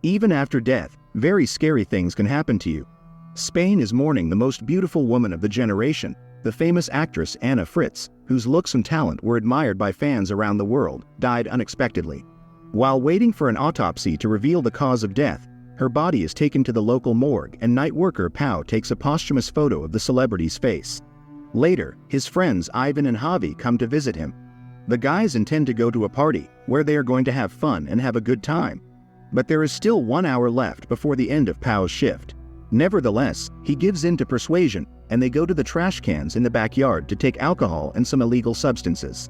Even after death, very scary things can happen to you. Spain is mourning the most beautiful woman of the generation, the famous actress Anna Fritz, whose looks and talent were admired by fans around the world, died unexpectedly. While waiting for an autopsy to reveal the cause of death, her body is taken to the local morgue and night worker Pau takes a posthumous photo of the celebrity's face. Later, his friends Ivan and Javi come to visit him. The guys intend to go to a party, where they are going to have fun and have a good time. But there is still 1 hour left before the end of Pau's shift. Nevertheless, he gives in to persuasion, and they go to the trash cans in the backyard to take alcohol and some illegal substances.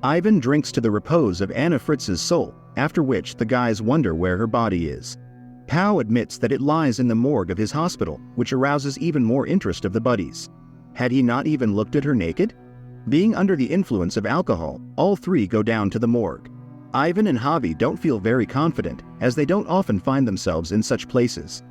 Ivan drinks to the repose of Anna Fritz's soul, after which the guys wonder where her body is. Pau admits that it lies in the morgue of his hospital, which arouses even more interest of the buddies. Had he not even looked at her naked? Being under the influence of alcohol, all three go down to the morgue. Ivan and Javi don't feel very confident, as they don't often find themselves in such places.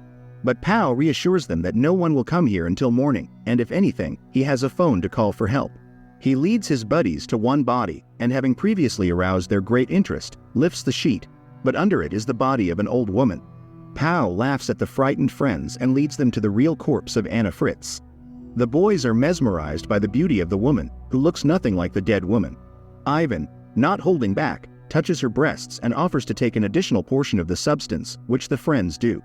But Pau reassures them that no one will come here until morning, and if anything, he has a phone to call for help. He leads his buddies to one body, and having previously aroused their great interest, lifts the sheet, but under it is the body of an old woman. Pau laughs at the frightened friends and leads them to the real corpse of Anna Fritz. The boys are mesmerized by the beauty of the woman, who looks nothing like the dead woman. Ivan, not holding back, touches her breasts and offers to take an additional portion of the substance, which the friends do.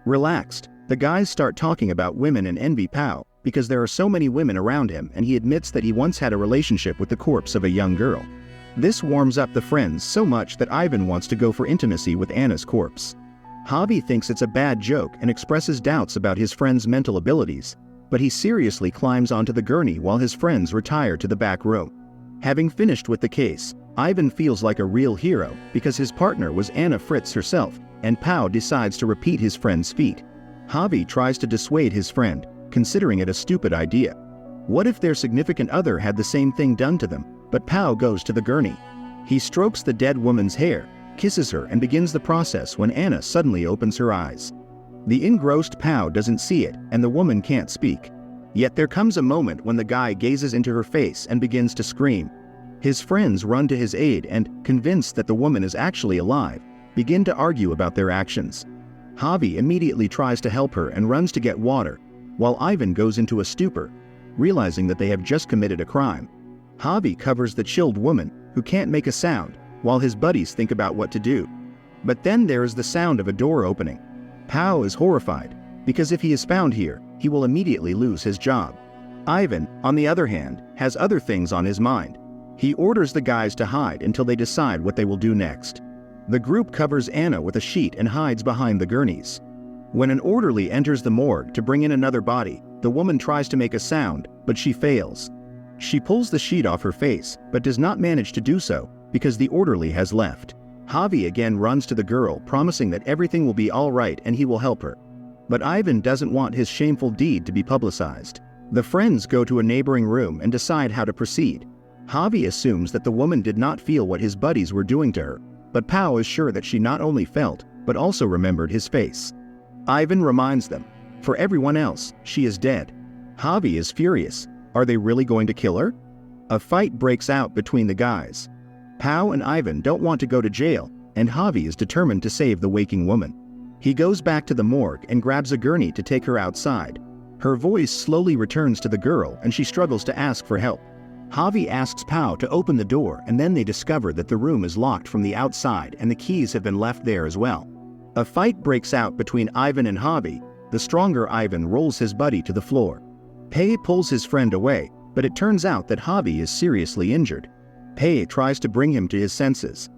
Relaxed, the guys start talking about women and envy Pau, because there are so many women around him, and he admits that he once had a relationship with the corpse of a young girl. This warms up the friends so much that Ivan wants to go for intimacy with Anna's corpse. Javi thinks it's a bad joke and expresses doubts about his friend's mental abilities, but he seriously climbs onto the gurney while his friends retire to the back room. Having finished with the case, Ivan feels like a real hero because his partner was Anna Fritz herself, and Pau decides to repeat his friend's feat. Javi tries to dissuade his friend, considering it a stupid idea. What if their significant other had the same thing done to them? But Pau goes to the gurney. He strokes the dead woman's hair, kisses her and begins the process when Anna suddenly opens her eyes. The engrossed Pau doesn't see it, and the woman can't speak. Yet there comes a moment when the guy gazes into her face and begins to scream. His friends run to his aid and, convinced that the woman is actually alive, begin to argue about their actions. Javi immediately tries to help her and runs to get water, while Ivan goes into a stupor, realizing that they have just committed a crime. Javi covers the chilled woman, who can't make a sound, while his buddies think about what to do. But then there is the sound of a door opening. Pau is horrified, because if he is found here, he will immediately lose his job. Ivan, on the other hand, has other things on his mind. He orders the guys to hide until they decide what they will do next. The group covers Anna with a sheet and hides behind the gurneys. When an orderly enters the morgue to bring in another body, the woman tries to make a sound, but she fails. She pulls the sheet off her face, but does not manage to do so, because the orderly has left. Javi again runs to the girl, promising that everything will be all right and he will help her. But Ivan doesn't want his shameful deed to be publicized. The friends go to a neighboring room and decide how to proceed. Javi assumes that the woman did not feel what his buddies were doing to her, but Pau is sure that she not only felt, but also remembered his face. Ivan reminds them, for everyone else, she is dead. Javi is furious. Are they really going to kill her? A fight breaks out between the guys. Pau and Ivan don't want to go to jail, and Javi is determined to save the waking woman. He goes back to the morgue and grabs a gurney to take her outside. Her voice slowly returns to the girl and she struggles to ask for help. Javi asks Pau to open the door, and then they discover that the room is locked from the outside and the keys have been left there as well. A fight breaks out between Ivan and Javi. The stronger Ivan rolls his buddy to the floor. Pei pulls his friend away, but it turns out that Javi is seriously injured. Pei tries to bring him to his senses.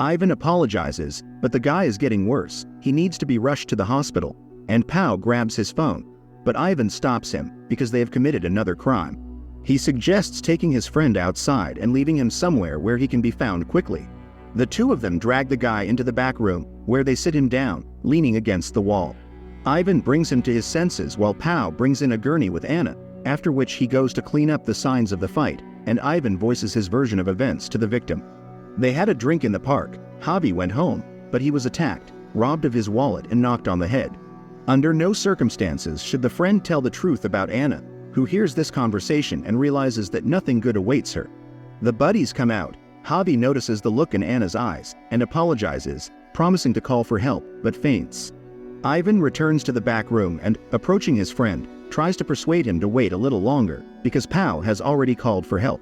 Ivan apologizes, but the guy is getting worse. He needs to be rushed to the hospital, and Pau grabs his phone, but Ivan stops him because they have committed another crime. He suggests taking his friend outside and leaving him somewhere where he can be found quickly. The two of them drag the guy into the back room, where they sit him down, leaning against the wall. Ivan brings him to his senses while Pau brings in a gurney with Anna, after which he goes to clean up the signs of the fight, and Ivan voices his version of events to the victim. They had a drink in the park. Javi went home, but he was attacked, robbed of his wallet and knocked on the head. Under no circumstances should the friend tell the truth about Anna, who hears this conversation and realizes that nothing good awaits her. The buddies come out. Javi notices the look in Anna's eyes and apologizes, promising to call for help, but faints. Ivan returns to the back room and, approaching his friend, tries to persuade him to wait a little longer, because Pao has already called for help.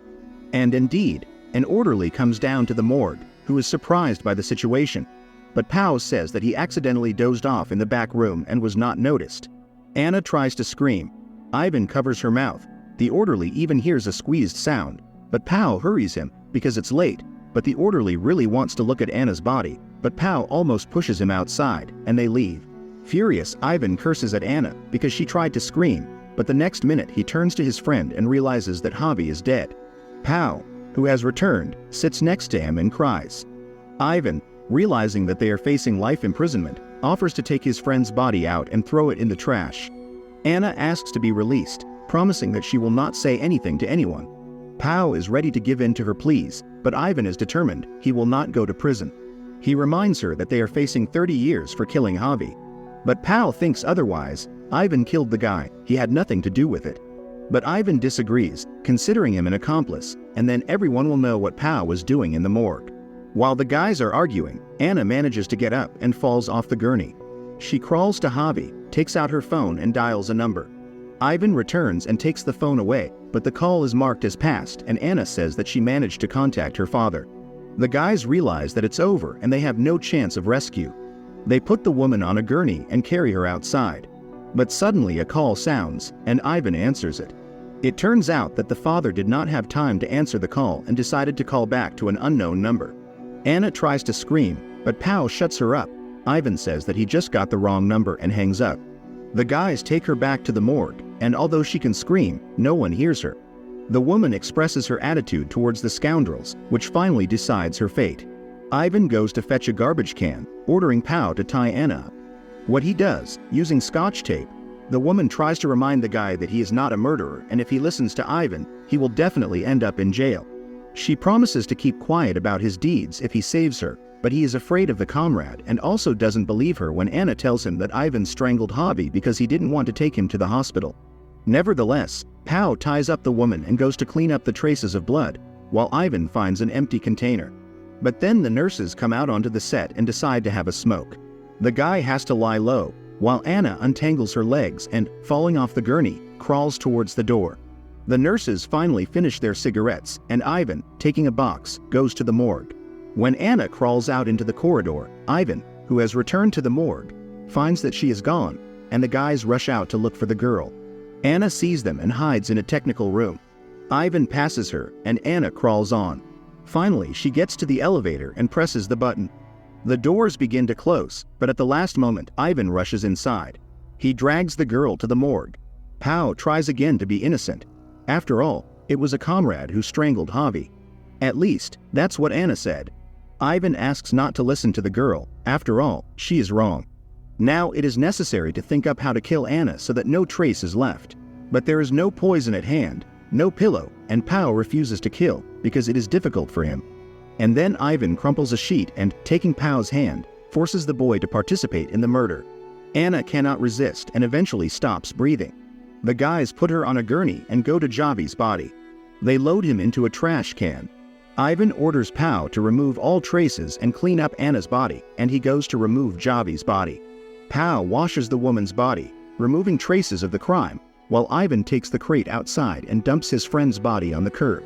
And indeed, an orderly comes down to the morgue, who is surprised by the situation. But Pao says that he accidentally dozed off in the back room and was not noticed. Anna tries to scream. Ivan covers her mouth. The orderly even hears a squeezed sound, but Pao hurries him, because it's late. But the orderly really wants to look at Anna's body, but Pao almost pushes him outside, and they leave. Furious, Ivan curses at Anna because she tried to scream, but the next minute he turns to his friend and realizes that Javi is dead. Pao, who has returned, sits next to him and cries. Ivan, realizing that they are facing life imprisonment, offers to take his friend's body out and throw it in the trash. Anna asks to be released, promising that she will not say anything to anyone. Pao is ready to give in to her pleas, but Ivan is determined he will not go to prison. He reminds her that they are facing 30 years for killing Javi. But Pao thinks otherwise. Ivan killed the guy, he had nothing to do with it. But Ivan disagrees, considering him an accomplice, and then everyone will know what Pao was doing in the morgue. While the guys are arguing, Anna manages to get up and falls off the gurney. She crawls to Javi, takes out her phone and dials a number. Ivan returns and takes the phone away, but the call is marked as passed and Anna says that she managed to contact her father. The guys realize that it's over and they have no chance of rescue. They put the woman on a gurney and carry her outside. But suddenly a call sounds, and Ivan answers it. It turns out that the father did not have time to answer the call and decided to call back to an unknown number. Anna tries to scream, but Pao shuts her up. Ivan says that he just got the wrong number and hangs up. The guys take her back to the morgue, and although she can scream, no one hears her. The woman expresses her attitude towards the scoundrels, which finally decides her fate. Ivan goes to fetch a garbage can, ordering Pao to tie Anna up. What he does, using scotch tape, the woman tries to remind the guy that he is not a murderer, and if he listens to Ivan, he will definitely end up in jail. She promises to keep quiet about his deeds if he saves her, but he is afraid of the comrade and also doesn't believe her when Anna tells him that Ivan strangled Javi because he didn't want to take him to the hospital. Nevertheless, Pao ties up the woman and goes to clean up the traces of blood, while Ivan finds an empty container. But then the nurses come out onto the set and decide to have a smoke. The guy has to lie low, while Anna untangles her legs and, falling off the gurney, crawls towards the door. The nurses finally finish their cigarettes, and Ivan, taking a box, goes to the morgue. When Anna crawls out into the corridor, Ivan, who has returned to the morgue, finds that she is gone, and the guys rush out to look for the girl. Anna sees them and hides in a technical room. Ivan passes her, and Anna crawls on. Finally, she gets to the elevator and presses the button. The doors begin to close, but at the last moment, Ivan rushes inside. He drags the girl to the morgue. Pao tries again to be innocent. After all, it was a comrade who strangled Javi. At least, that's what Anna said. Ivan asks not to listen to the girl. After all, she is wrong. Now it is necessary to think up how to kill Anna so that no trace is left. But there is no poison at hand, no pillow, and Pao refuses to kill because it is difficult for him. And then Ivan crumples a sheet and, taking Pao's hand, forces the boy to participate in the murder. Anna cannot resist and eventually stops breathing. The guys put her on a gurney and go to Javi's body. They load him into a trash can. Ivan orders Pao to remove all traces and clean up Anna's body, and he goes to remove Javi's body. Pao washes the woman's body, removing traces of the crime, while Ivan takes the crate outside and dumps his friend's body on the curb.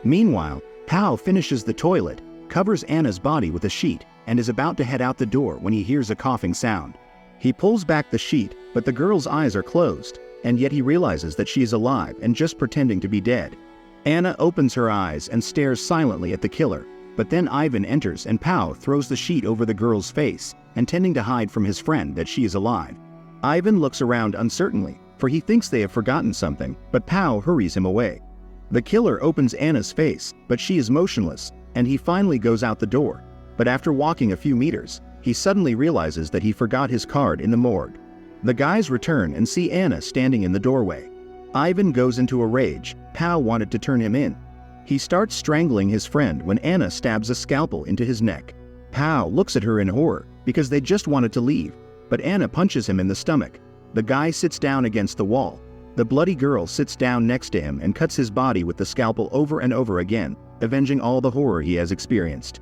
Meanwhile, Pao finishes the toilet, covers Anna's body with a sheet, and is about to head out the door when he hears a coughing sound. He pulls back the sheet, but the girl's eyes are closed, and yet he realizes that she is alive and just pretending to be dead. Anna opens her eyes and stares silently at the killer, but then Ivan enters and Pao throws the sheet over the girl's face, intending to hide from his friend that she is alive. Ivan looks around uncertainly, for he thinks they have forgotten something, but Pao hurries him away. The killer opens Anna's face, but she is motionless, and he finally goes out the door. But after walking a few meters, he suddenly realizes that he forgot his card in the morgue. The guys return and see Anna standing in the doorway. Ivan goes into a rage. Pao wanted to turn him in. He starts strangling his friend when Anna stabs a scalpel into his neck. Pao looks at her in horror, because they just wanted to leave, but Anna punches him in the stomach. The guy sits down against the wall. The bloody girl sits down next to him and cuts his body with the scalpel over and over again, avenging all the horror he has experienced.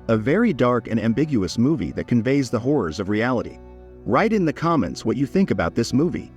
A very dark and ambiguous movie that conveys the horrors of reality. Write in the comments what you think about this movie.